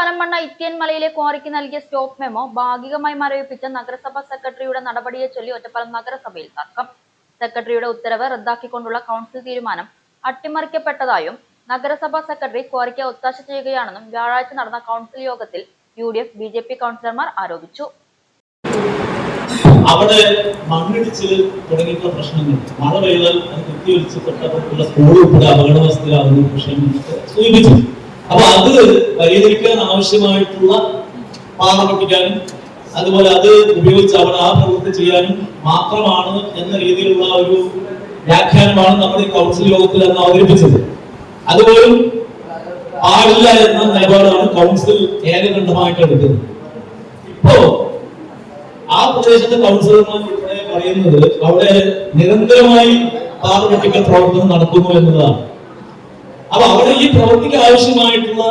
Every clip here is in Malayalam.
പനമണ്ണ ഇത്തിയൻമലയിലെ ക്വാറിക്ക് നൽകിയ സ്റ്റോപ്പ് മെമ്മോ ഭാഗികമായി മരവിപ്പിച്ച നഗരസഭാ സെക്രട്ടറിയുടെ നടപടിയെ ചൊല്ലി ഒറ്റപ്പാലം നഗരസഭയിൽ തർക്കം. സെക്രട്ടറിയുടെ ഉത്തരവ് റദ്ദാക്കിക്കൊണ്ടുള്ള കൗൺസിൽ തീരുമാനം അട്ടിമറിക്കപ്പെട്ടതായും നഗരസഭാ സെക്രട്ടറി ക്വാറിക്ക് ഒത്താശ ചെയ്യുകയാണെന്നും വ്യാഴാഴ്ച നടന്ന കൗൺസിൽ യോഗത്തിൽ UDF, BJP കൗൺസിലർമാർ ആരോപിച്ചു. അവിടെ മണ്ണിടിച്ച് തുടങ്ങിയിട്ടുള്ള പ്രശ്നങ്ങൾ, മഴ പെയ്താൽ അത് കുത്തിയൊലിച്ചപ്പെട്ടവർക്കുള്ള സ്കൂൾ ഉൾപ്പെടെ അപകടാവസ്ഥയിലാകുന്ന പ്രശ്നം സൂചിപ്പിച്ചു. അപ്പൊ അത് പരിഹരിക്കാൻ ആവശ്യമായിട്ടുള്ള പാറ പൊട്ടിക്കാനും അതുപോലെ അത് ഉപയോഗിച്ച് അവിടെ ആ പ്രവൃത്തി ചെയ്യാനും മാത്രമാണ് എന്ന രീതിയിലുള്ള ഒരു വ്യാഖ്യാനമാണ് നമ്മൾ ഈ കൗൺസിൽ യോഗത്തിൽ അന്ന് അവതരിപ്പിച്ചത്. അതുപോലും പാടില്ല എന്ന നിലപാടാണ് കൗൺസിൽ ഏകകണ്ഠമായിട്ട് എടുത്തത്. ഇപ്പോ ആ പ്രദേശത്തെ കൗൺസിലർമാർ ഇവിടെ പറയുന്നത് അവിടെ നിരന്തരമായി പാറ പൊട്ടിക്കൽ പ്രവർത്തനം നടക്കുന്നു എന്നതാണ്. അപ്പൊ അവിടെ ഈ പ്രവൃത്തിക്ക് ആവശ്യമായിട്ടുള്ള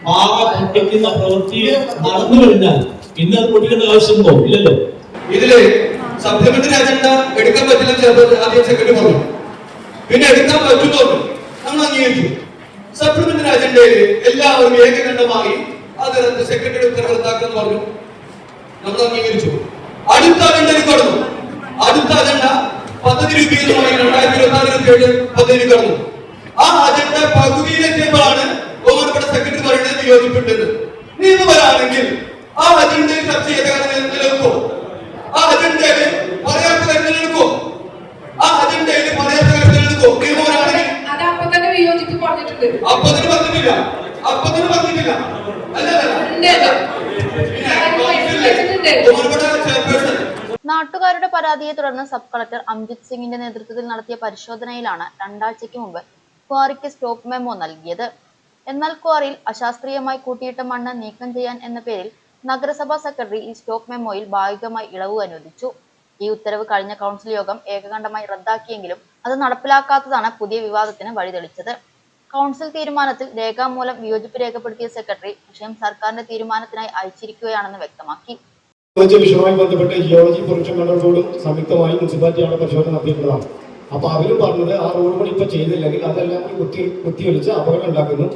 പാറ പൊട്ടിക്കുന്ന പ്രവൃത്തി നടന്നു കഴിഞ്ഞാൽ പിന്നെ അത് പൊട്ടിക്കേണ്ട ആവശ്യമുണ്ടോ? ഇല്ലല്ലോ. ഇതില് സപ്ലിമെന്ററി അജണ്ട എടുക്കാൻ പറ്റില്ല ചിലപ്പോൾ ആദ്യം സെക്രട്ടറി പറഞ്ഞു, പിന്നെ എടുക്കാൻ പറ്റുമോ നമ്മൾ അംഗീകരിച്ചു. സപ്ലിമെന്ററി അജണ്ടയിൽ എല്ലാവരും ഏകകണ്ഠമായി അത് സെക്രട്ടറി ഉത്തരവ് റദ്ദാക്കുമെന്ന് പറഞ്ഞു, നമ്മൾ അംഗീകരിച്ചു. അടുത്ത അജണ്ടയിൽ കടന്നു. അടുത്ത അജണ്ട പദ്ധതി രൂപീകരണമായി 2024-27 പദ്ധതി കടന്നു. ആ അജണ്ട പകുതിയിലെത്തിയപ്പോഴാണ് ബഹുമാനപ്പെട്ട സെക്രട്ടറി പറയുന്നത് വിയോജിപ്പിട്ടത്. നിയമപരമാണെങ്കിൽ ആ അജണ്ടയിൽ ചർച്ച ചെയ്ത നിലനിൽക്കോ? ആ അജണ്ടയിൽ പറയാത്ത കാര്യം നിലനിൽക്കോ? ആ അജണ്ടയിൽ പറയാത്ത കാര്യം നിലനിൽക്കോ? നിയമപരമാണെങ്കിൽ അപ്പത്തിന് പറഞ്ഞിട്ടില്ല. നാട്ടുകാരുടെ പരാതിയെ തുടർന്ന് സബ് കളക്ടർ അംജിത് സിംഗിന്റെ നേതൃത്വത്തിൽ നടത്തിയ പരിശോധനയിലാണ് 2 ആഴ്ചയ്ക്ക് മുമ്പ് ക്വാറിക്ക് സ്റ്റോപ്പ് മെമ്മോ നൽകിയത്. എന്നാൽ ക്വാറിയിൽ അശാസ്ത്രീയമായി കൂട്ടിയിട്ട മണ്ണ് നീക്കം ചെയ്യാൻ എന്ന പേരിൽ നഗരസഭാ സെക്രട്ടറി ഈ സ്റ്റോപ്പ് മെമ്മോയിൽ ഭാഗികമായി ഇളവ് അനുവദിച്ചു. ഈ ഉത്തരവ് കഴിഞ്ഞ കൗൺസിൽ യോഗം ഏകകണ്ഠമായി റദ്ദാക്കിയെങ്കിലും അത് നടപ്പിലാക്കാത്തതാണ് പുതിയ വിവാദത്തിന് വഴിതെളിച്ചത്. കൗൺസിൽ തീരുമാനത്തിൽ രേഖാമൂലം വിയോജിപ്പ് രേഖപ്പെടുത്തിയ സെക്രട്ടറി വിഷയം സർക്കാരിന്റെ തീരുമാനത്തിനായി അയച്ചിരിക്കുകയാണെന്ന് വ്യക്തമാക്കി. വിഷയവുമായി ബന്ധപ്പെട്ട് ജിയോളജി പൊല്യൂഷൻ കൺട്രോൾ ബോർഡും സംയുക്തമായി മുനിസിപ്പാലിറ്റിയാണ് പരിശോധന നടത്തിയിട്ടുള്ളതാണ്. അപ്പൊ അവരും പറഞ്ഞത് ആ റോഡ് പണി ഇപ്പൊ ചെയ്തില്ലെങ്കിൽ അതെല്ലാം കുത്തിയൊലിച്ച് അപകടം ഉണ്ടാക്കുന്നു.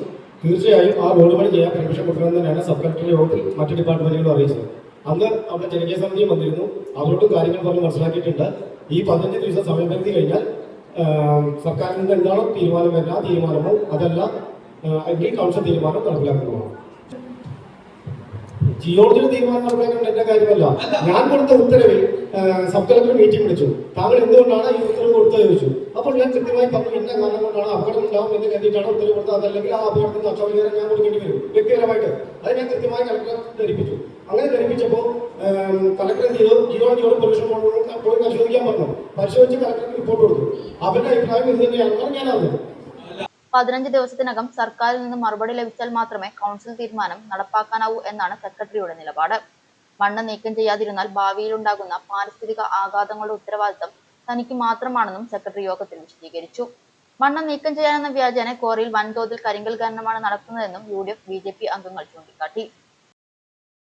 തീർച്ചയായും ആ റോഡ് പണി ചെയ്യാൻ പെർമിഷൻ കൊടുക്കണം തന്നെയാണ് സബ് കളക്ടർ യോഗത്തിൽ മറ്റു ഡിപ്പാർട്ട്മെന്റുകളും അറിയിച്ചത്. അന്ന് അവിടെ ജനകീയ സമിതിയും വന്നിരുന്നു, അവരോടും കാര്യങ്ങൾ പറഞ്ഞ് മനസ്സിലാക്കിയിട്ടുണ്ട്. ഈ 15 ദിവസം സമയപരിധി കഴിഞ്ഞാൽ സർക്കാരിൽ നിന്ന് എന്താണോ തീരുമാനം വരുന്ന ആ തീരുമാനമോ അതല്ല എങ്കിൽ കൗൺസിൽ തീരുമാനം നടപ്പിലാക്കുന്നതാണ്. ജിയോളജിയുടെ തീരുമാനം നടപ്പിലാക്കേണ്ട എന്റെ കാര്യമല്ല. ഞാൻ കൊടുത്ത ഉത്തരവിൽ സബ് കളക്ടർ മീറ്റിംഗ് വിളിച്ചു. താങ്കൾ എന്തുകൊണ്ടാണ് ഈ ഉത്തരവ് കൊടുത്തത് ചോദിച്ചു. അപ്പോൾ ഞാൻ കൃത്യമായി പറഞ്ഞു, ഇന്ന കാരണം കൊണ്ടാണ് അപകടം ഉണ്ടാവും എന്ന് കരുതിയിട്ടാണ് ഉത്തരവ് കൊടുത്തത്. അതല്ലെങ്കിൽ ആ അപകടത്തിന് നഷ്ടപരിഹാരം ഞാൻ കൊടുക്കേണ്ടി വരും വ്യക്തിപരമായിട്ട്. അത് ഞാൻ കൃത്യമായി കളക്ടറെ ധരിപ്പിച്ചു. അങ്ങനെ ധരിപ്പിച്ചപ്പോൾ കളക്ടർ എന്ത് ചെയ്തു, ജിയോളജിയോടും പൊല്യൂഷൻ ബോർഡോടും പോയി പരിശോധിക്കാൻ പറഞ്ഞു. പരിശോധിച്ച് കളക്ടർക്ക് റിപ്പോർട്ട് കൊടുത്തു. അവരുടെ അഭിപ്രായം ഇത് തന്നെയാണെന്നാണ് ഞാൻ അറിഞ്ഞത്. 15 ദിവസത്തിനകം സർക്കാരിൽ നിന്ന് മറുപടി ലഭിച്ചാൽ മാത്രമേ കൗൺസിൽ തീരുമാനം നടപ്പാക്കാനാവൂ എന്നാണ് സെക്രട്ടറിയുടെ നിലപാട്. മണ്ണ് നീക്കം ചെയ്യാതിരുന്നാൽ ഭാവിയിലുണ്ടാകുന്ന പാരിസ്ഥിതിക ആഘാതങ്ങളുടെ ഉത്തരവാദിത്തം തനിക്ക് മാത്രമാണെന്നും സെക്രട്ടറി യോഗത്തിൽ വിശദീകരിച്ചു. മണ്ണ് നീക്കം ചെയ്യാനെന്ന വ്യാജേന ക്വാറിയിൽ വൻതോതിൽ കരിങ്കൽ ഖനനമാണ് നടക്കുന്നതെന്നും UDF, BJP അംഗങ്ങൾ ചൂണ്ടിക്കാട്ടി.